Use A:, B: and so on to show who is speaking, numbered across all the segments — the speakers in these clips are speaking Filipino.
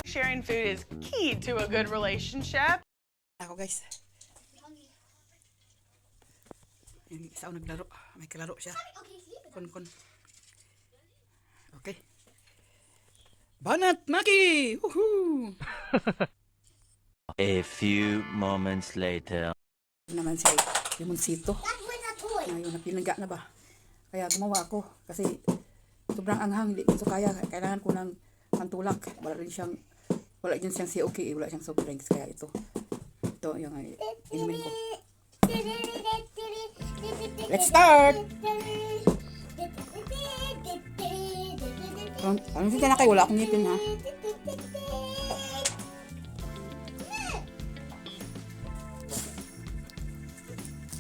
A: Sharing food is key to a good relationship.
B: Ako guys. Yung isa ako naglaro. May kalaro siya. Kon. Okay. Banat Maki! Woohoo!
C: A few moments later.
B: Naman si Limoncito. Ngayon, napinaga na ba? Kaya gumawa ako. Kasi sobrang anghang. Hindi ko kaya. Kailangan ko ng pantulak. Wala din siyang COK. Wala siyang soft drinks. Kaya ito yung inumin ko. Let's start! Parang sila na kayo. Wala akong ngipin ha.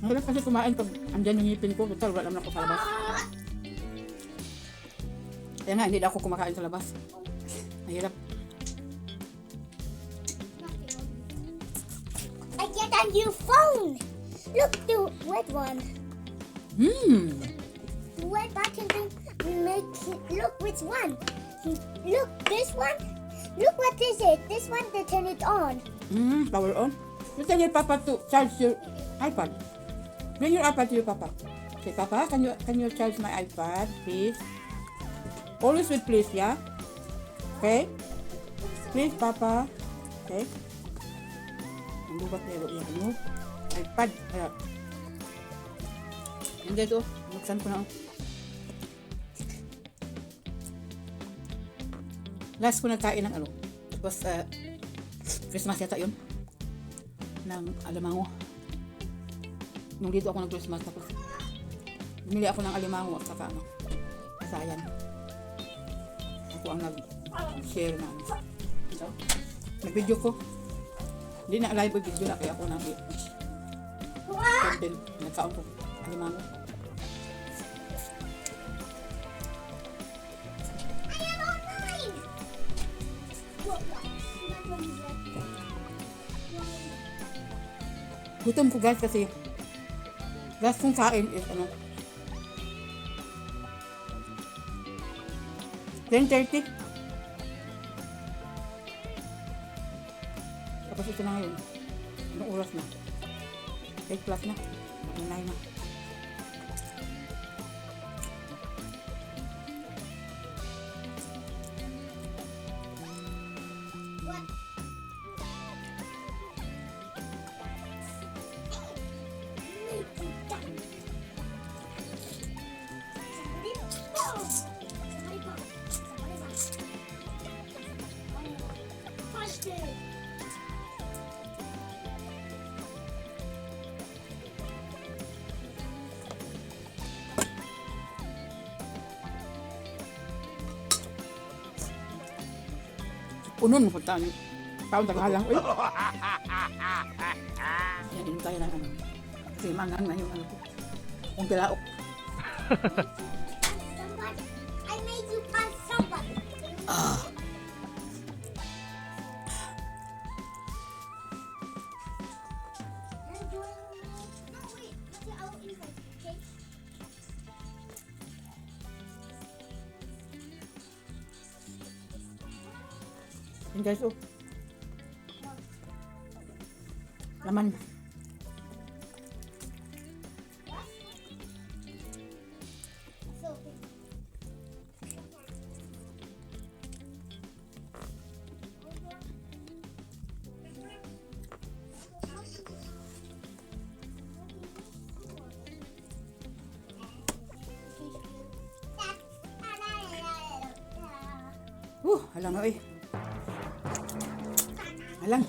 B: Mahirap kasi kumain pag andyan yung ngipin ko. Total, wala naman ako sa labas. Kaya nga, hindi na ako kumakain sa labas. Mahirap.
D: I get a new phone. Look, the red one. The red button to make it, look which one. Look, this one. Look what is it. This one to turn it on.
B: Power on. You tell your papa to charge your iPad. Bring your iPad to your papa. Say, Papa, can you charge my iPad, please? Always with please, yeah? Okay? Please, Papa. Okay? Ang lubat nero yung iPad. Ayan. Hindi ito. Buksan ko na. Last ko nagkain ng ano. Tapos, Christmas yata yun. Ng alimango. Nung dito ako nag-Christmas. Tapos, bumili ako ng alimango at saka ano. Kasayan. Ako ang nag-share na ano. So, nag-video ko. Hindi na live video na kaya ako nag-content. Nagkaon ko. Alimango. Gutom ko guys kasi last kong kain is ano 10:30. Tapos ito na ngayon. Anong oras na? 8 plus na. 9 na. Punon mo punta niyo. Taon tagahalang. Uy! Yan, inom tayo ng ano. Kasi mangang na yung ano ko. Kung tilaok.
D: Somebody, I made you find somebody. No, wait. I'll invite you, okay?
B: Yan guys, oh. Laman. Halang na eh. Halang.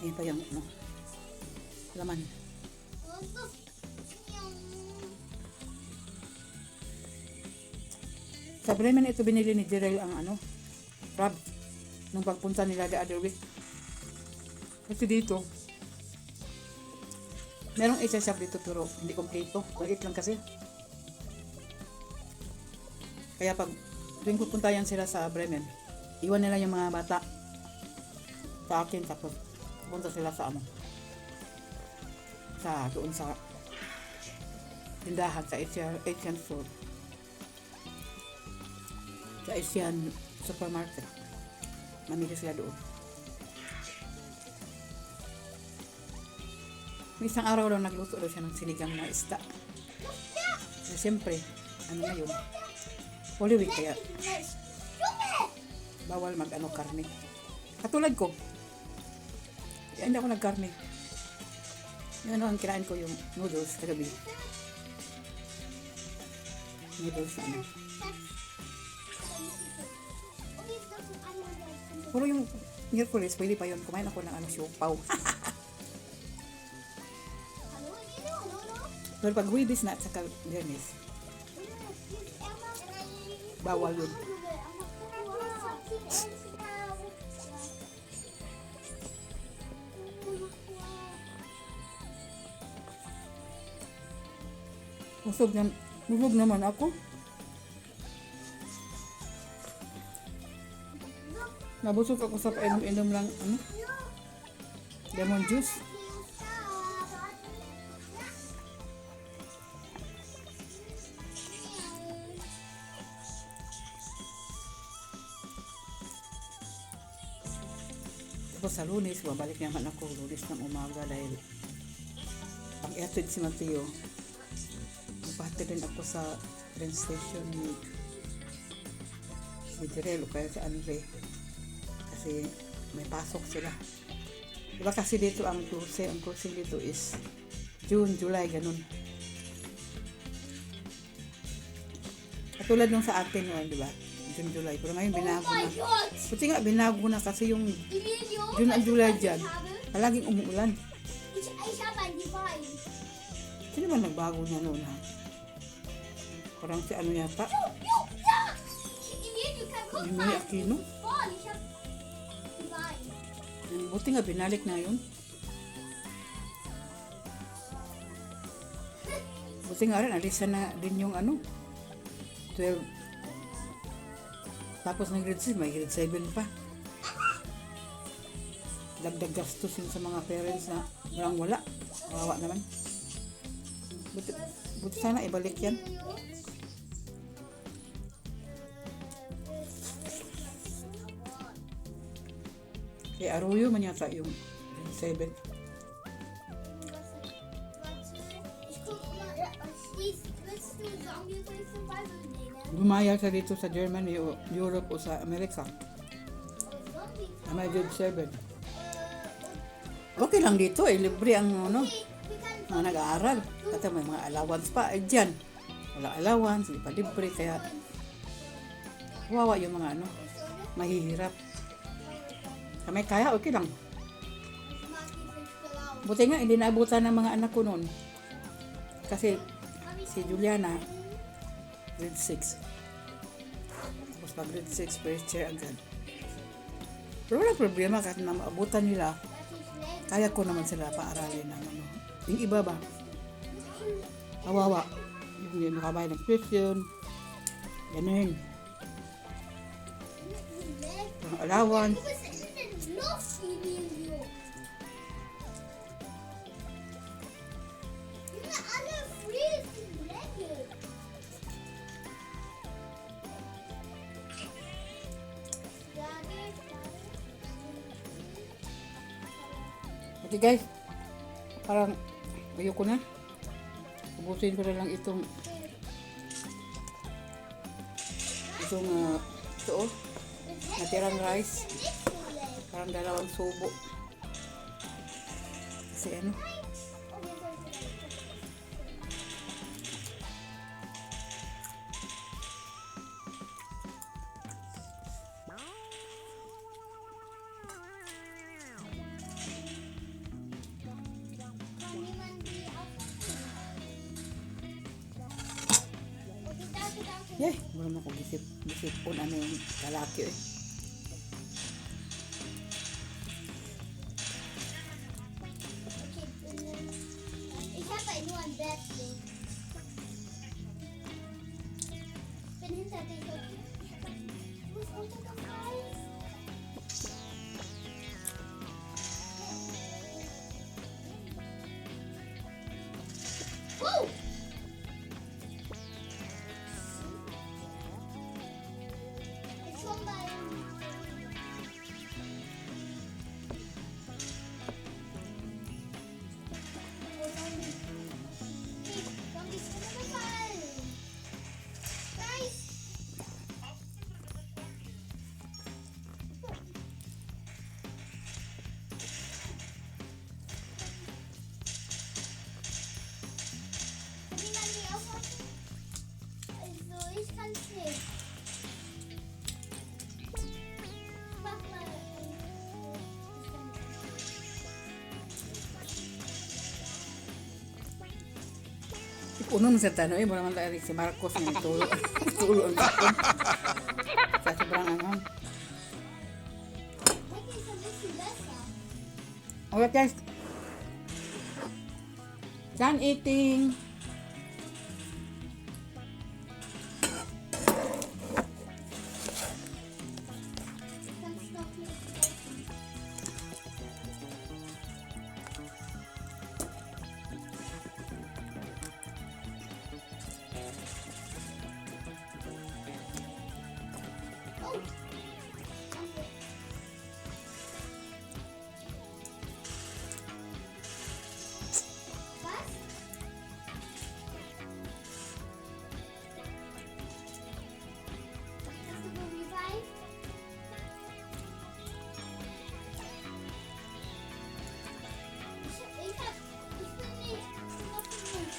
B: Ayan pa yung ano, laman. Sa Bremen ito binili ni Jirel ang ano, crab nung pagpunta nila the other week. Kasi dito Merong isa shop dito pero hindi kompleto. Maliit lang kasi. Kaya pag tuwing pupunta yan sila sa Bremen, iwan nila yung mga bata sa akin tapos pupunta sila sa ano, sa doon sa tindahan sa Asian food, sa Asian supermarket. Mamili sila doon. May isang araw lang nagluto daw siya ng sinigang na isda. So, siyempre, ano na yun? Holy Week kaya bawal mag-ano karne. Katulad ko. Kaya hindi ako nagkarne. Yung ano ang kinain ko yung noodles kagabi. Noodles na ano. Puro yung Merkulis, pwede pa yun. Kumain ako ng ano, siopaw. Pero pag Huwebes na at saka Biyernes, bawal yun. Busog naman ako. Nabusog ako sa painom-inom lang, ano, lemon juice. Tapos sa Lunes, babalik naman ako Lunes ng umaga dahil pag-iatid si Mateo. Magpahatid din ako sa train station ni Jirel o kaya si Andre. Kasi may pasok sila. Diba kasi dito ang closing dito is June, July, ganun. Katulad nung sa atin yun, diba? June, July. Pero ngayon binago na. Buti nga binago na kasi yung June at July dyan. Palaging umuulan. Sino ba nagbago niya noon ha? Parang si ano yata? Yung may Aquino? Buti nga binalik na yun. Buti nga rin, alisan na din yung ano 12. Tapos ng grade 6, may grade 7 pa. Dagdag gastos yun sa mga parents na walang wala. Kawawa naman. Buti sana ibalik yan. Kay Arroyo man yata yung 7. Lumaya siya dito sa Germany o Europe o sa Amerika. May grade 7. Okay lang dito eh. Libre ang ano, mga nag-aaral. Kasi may mga allowance pa. Eh dyan, wala allowance, hindi pa libre. Kaya wawa yung mga ano, mahihirap. Kami kaya, okay lang. Buti nga, hindi naabutan ng mga anak ko noon. Kasi si Juliana, grade 6. Tapos pag grade 6, first year agad. Pero wala problema kasi na maabutan nila. Kaya ko naman sila paaralin ng ano. Yung iba ba? Kawawa. Yung makabay ng tuition. Ganun. Yung allowance. Okay guys, parang ayoko na. Ubusin ko na lang itong ito natirang rice. Parang 2 subo. Kasi ano, yay, wala mo ko gisip po ano yung kalaki eh.
D: one that thing. Bin hinter dich, okay? Du musst unter das Eis. Woo! Ich schon bei Zombies sind überfallen. Guys. Kann jemand mich aufhalten? Also ich kann's nicht. Mach mal. Ich kann
B: Puno man sa tanong eh, mura man tayo si Marcos na tulo. Tulo ang sakon. Sa sobrang ano.
D: Heck ist ein bisschen besser.
B: Okay guys. Done eating.
D: Kannst noch nicht essen. Oh. Danke. Was? Hast du revived? Ich bin nicht noch genug.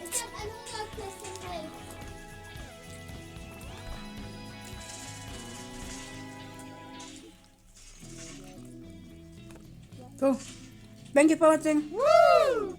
D: Ich hab 100% Health.
B: So, thank you for watching.
D: Woo!